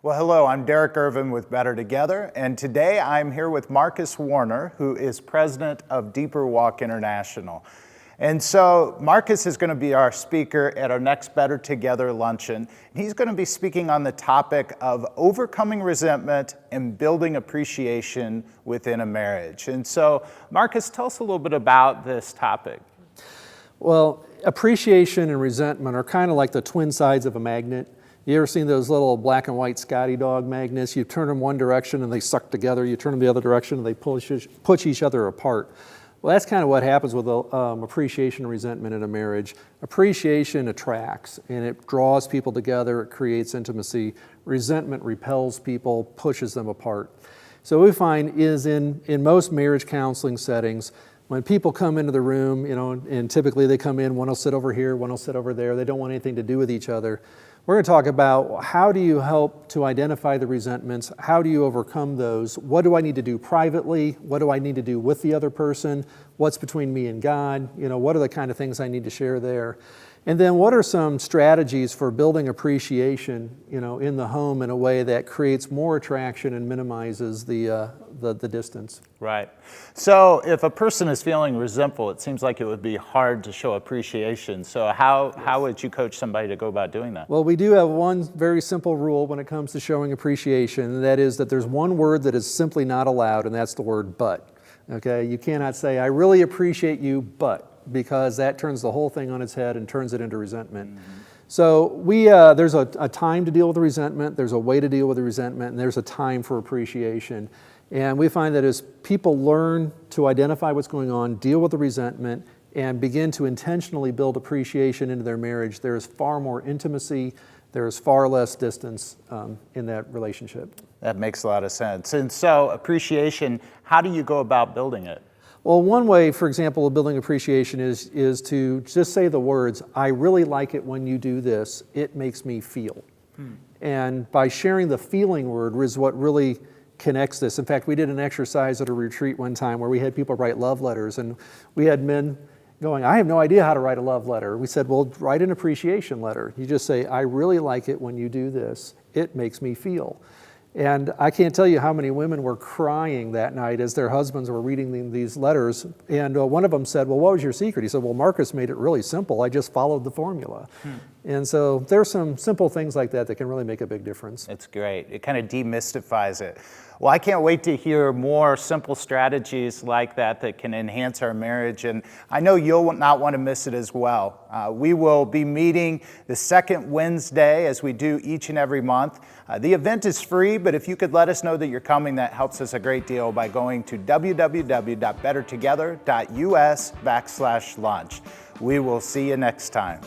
Well, hello, I'm Derek Irvin with Better Together, and today I'm here with Marcus Warner, who is president of Deeper Walk International. And so Marcus is going to be our speaker at our next Better Together luncheon. He's going to be speaking on the topic of overcoming resentment and building appreciation within a marriage. And so, Marcus, tell us a little bit about this topic. Well, appreciation and resentment are kind of like the twin sides of a magnet. You ever seen those little black and white Scotty dog magnets? You turn them one direction and they suck together. You turn them the other direction and they push each other apart. Well, that's kind of what happens with appreciation and resentment in a marriage. Appreciation attracts and it draws people together. It creates intimacy. Resentment repels people, pushes them apart. So what we find is in most marriage counseling settings, when people come into the room, and typically they come in, one will sit over here, one will sit over there. They don't want anything to do with each other. We're going to talk about how do you help to identify the resentments? How do you overcome those? What do I need to do privately? What do I need to do with the other person? What's between me and God? What are the kind of things I need to share there? And then what are some strategies for building appreciation, in the home in a way that creates more attraction and minimizes the distance? Right. So if a person is feeling resentful, it seems like it would be hard to show appreciation. So how would you coach somebody to go about doing that? Well, we do have one very simple rule when it comes to showing appreciation, and that is that there's one word that is simply not allowed, and that's the word but. Okay? You cannot say, I really appreciate you, but, because that turns the whole thing on its head and turns it into resentment. Mm-hmm. So there's a time to deal with the resentment, there's a way to deal with the resentment, and there's a time for appreciation. And we find that as people learn to identify what's going on, deal with the resentment, and begin to intentionally build appreciation into their marriage, there is far more intimacy, there is far less distance in that relationship. That makes a lot of sense. And so appreciation, how do you go about building it? Well, one way, for example, of building appreciation is to just say the words, I really like it when you do this, it makes me feel. And by sharing the feeling word is what really connects this. In fact, we did an exercise at a retreat one time where we had people write love letters, and we had men going, I have no idea how to write a love letter. We said, well, write an appreciation letter. You just say, I really like it when you do this, it makes me feel. And I can't tell you how many women were crying that night as their husbands were reading these letters. And one of them said, well, what was your secret? He said, well, Marcus made it really simple. I just followed the formula. And so there's some simple things like that that can really make a big difference. That's great. It kind of demystifies it. Well, I can't wait to hear more simple strategies like that can enhance our marriage, and I know you'll not want to miss it as well. We will be meeting the second Wednesday as we do each and every month. The event is free, but if you could let us know that you're coming, that helps us a great deal by going to www.bettertogether.us/lunch. We will see you next time.